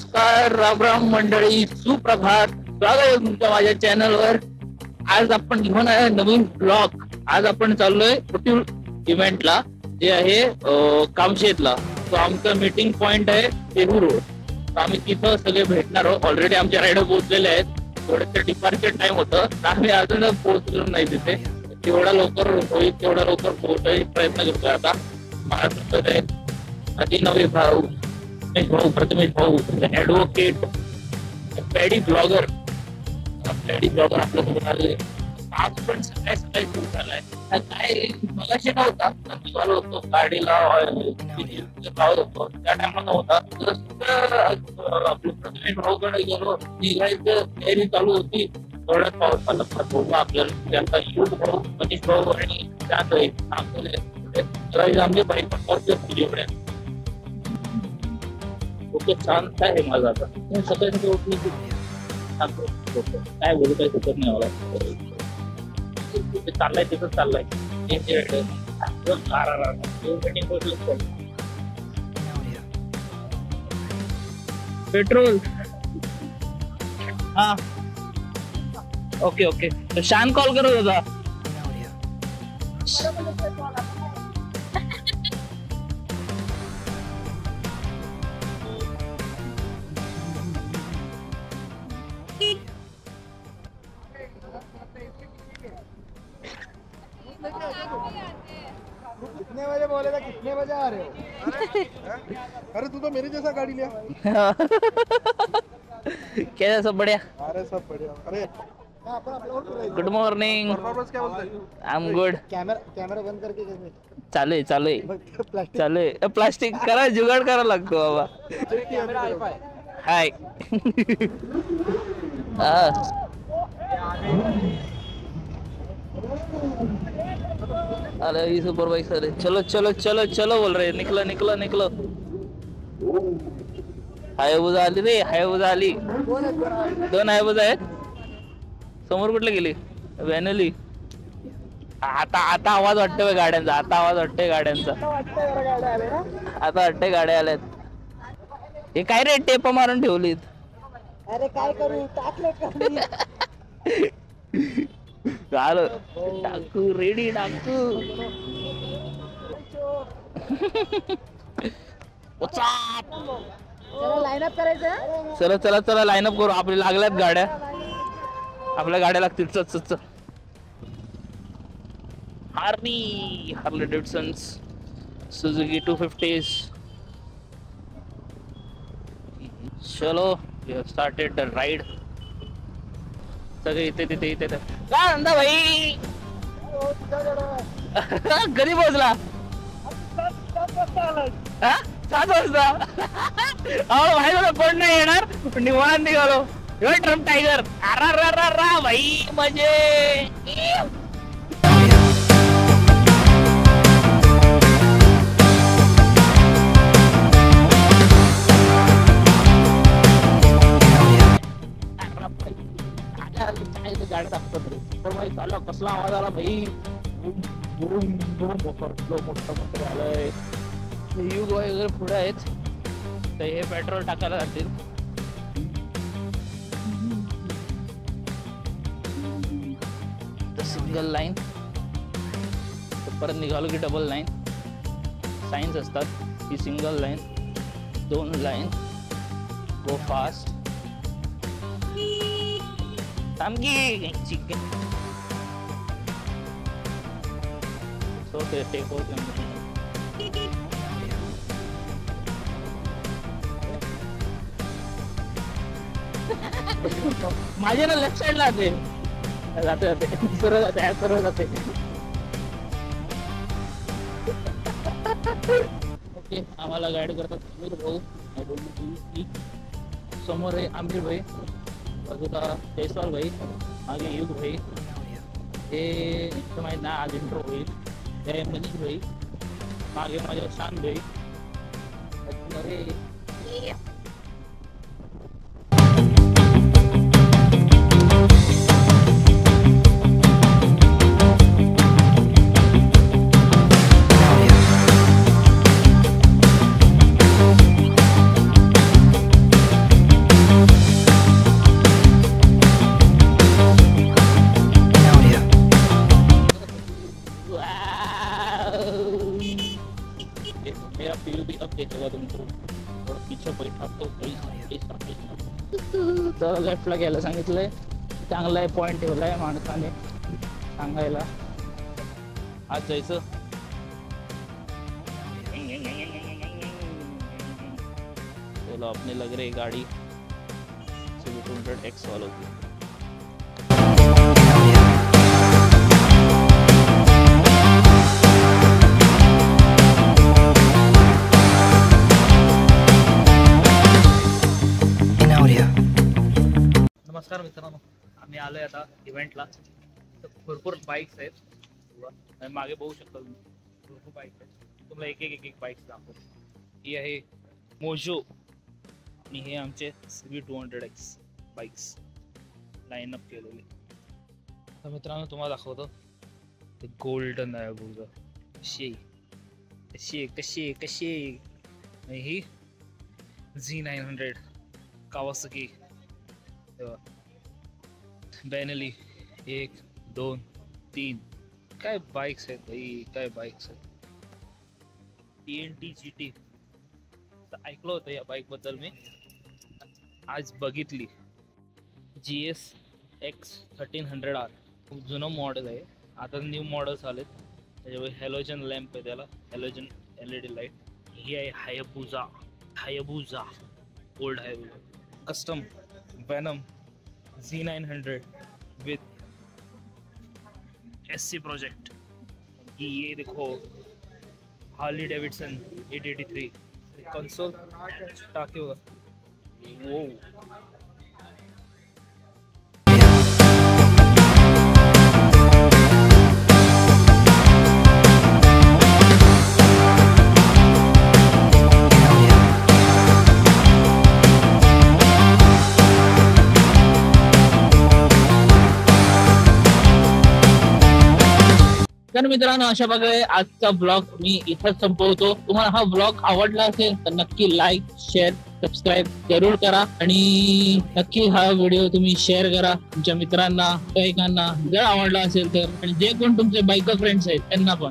नमस्कार राम राम मंडळी, सुप्रभात. स्वागत आहे तुमच्या माझ्या चॅनलवर. आज आपण घेऊन आहे नवीन ब्लॉग. आज आपण चाललोय कुटील इव्हेंटला, जे आहे कामशेतला. तो आमचा मीटिंग पॉइंट आहे तेहू रोड. तर आम्ही तिथं सगळे भेटणार आहोत. ऑलरेडी आमचे रायडर पोहोचलेले आहेत. थोडं डिपार्चर टाइम होतं, आम्ही अजून पोहोचलो नाही तिथे. तेवढा लवकर होईल तेवढा लवकर पोहोचायचा प्रयत्न करतोय. आता माझ्यासोबत आहे आधी नवे भाऊ, प्रथमेश भाऊ, ऍडव्होकेट, पॅडी ब्लॉगर आपल्यासोबत आले. आज पण सकाळी सुरू झालाय. काय मगाशी नव्हता, निघालो होतो गाडीला लावत होतो, त्या टायमाला नव्हता. आपलं प्रथमेश भाऊकडे गेलो, निघायचं तयारी चालू होती. थोड्यात पाऊस आला. आपल्याला त्यांचा युग भाऊ, मनीष भाऊ आणि आमचे बाईक पण पाऊस ओके. शांत आहे माझा आता. सकाळी उठली की काय बोलू, काही सुचत नाही मला. चाललाय तिथं चाललाय. पेट्रोल हा ओके ओके. शान कॉल करत होता. कितने बजे बोले था, कितने बजे आ रहे हो? अरे तू तो मेरे जैसा गाड़ी लिया। क्या सब बढ़िया? अरे सब बढ़िया। अरे गुड मॉर्निंग. परफॉर्मेंस क्या बोलते हैं? I am good. कॅमेरा बंद करके कैसे? चालू आहे. प्लास्टिक करा, जुगाड करा लागतो बाबा. हाय. अरे ये सुपरवाइजर है. चलो चलो चलो चलो बोल रहे. निकलो. हायबुजा आली रे, हायबुजा आली. 2 हायबुजा आहेत. समोर कुठले गेली? व्हॅनली. आता आवाज वाटतोय गाड्यांचा. आता वाटतंय गाड्या आल्यात. हे काय रे, टेप मारून ठेवलीत. अरे काय करू, टाकले झालं. टाकू रेडी टाकू. लाईन अप करायचं. चला लाईन अप करू. आपल्या लागल्यात गाड्या. आपल्या गाड्या लागतील. चल. Harley Davidsons, Suzuki 250s. चलो, we have started the ride. सगळे इथे काय म्हणता भाई? कधी पोहोचला? 7 वाजता. अहो भाई, मला कोण नाही येणार. निवांत निघालो. Trump tiger. अरा भाई, मजे. गाडी टाकतो. कसला आवाज आला भाई. मोठं झालंय. युग वगैरे पुढे आहेत. तर हे पेट्रोल टाकायला जातील. Single line. परत निघालो की डबल लाईन. साईन्स असतात. ही single line, 2 line. Go fast. थांबकी चिकन. टेक माझे ना लेफ्ट साइडला जाते सरळ जाते. ओके. आम्हाला गाईड करतात आमिर भाऊ. समोर आहे आमिर भाई, बाजूला जयस्वाल भाई, मागे युग भाई. हे माहित ना, आज इंट्रो होईल. हे मनीष भाई, मागे माझ्या शान भाई. तर लेफ्टला घ्यायला सांगितलंय. चांगला आहे पॉइंट ठेवलाय माणसाने सांगायला. आज जायचं. चलो अपने लग रही गाड़ी CB 200X वालों की. नमस्कार मित्रांनो, आम्ही आलोय आता इव्हेंटला. भरपूर बाईक्स आहेत, मागे बघू शकता तुम्ही. भरपूर बाईक्स आहेत. तुम्हाला एक एक बाईक्स दाखवतो. ही आहे मोजो आणि हे आमचे CB 200X bikes line up केलेले. तर मित्रांनो तुम्हाला दाखवतो ते गोल्डन आहे बघा. कशी आणि ही Z900 कावासाकी बेनेली 1 2 3. काय बाईक्स आहेत भाई, काय बाईक्स आहेत. TNT GT ऐकलं होतं या बाईक बद्दल मी, आज बघितली. GS X 1300R खूप जुनं मॉडेल आहे. आता न्यू मॉडेल्स आलेत त्याच्यामुळे हॅलोजन लॅम्प आहे, त्याला हॅलोजन LED लाईट. ही आहे Hayabusa old Hayabusa custom venom Z900 with SC project. ये देखो हार्ली डेविडसन 883 कंसोल टाके होगा. वो तर मित्रांनो, अशा प्रकारे आजचा ब्लॉग मी इथंच संपवतो. तुम्हाला हा ब्लॉग आवडला असेल तर नक्की लाईक शेअर सबस्क्राईब जरूर करा आणि नक्की हा व्हिडिओ तुम्ही शेअर करा तुमच्या मित्रांना, कैकांना जर आवडला असेल तर. आणि जे कोण तुमचे बायकर फ्रेंड्स आहेत त्यांना पण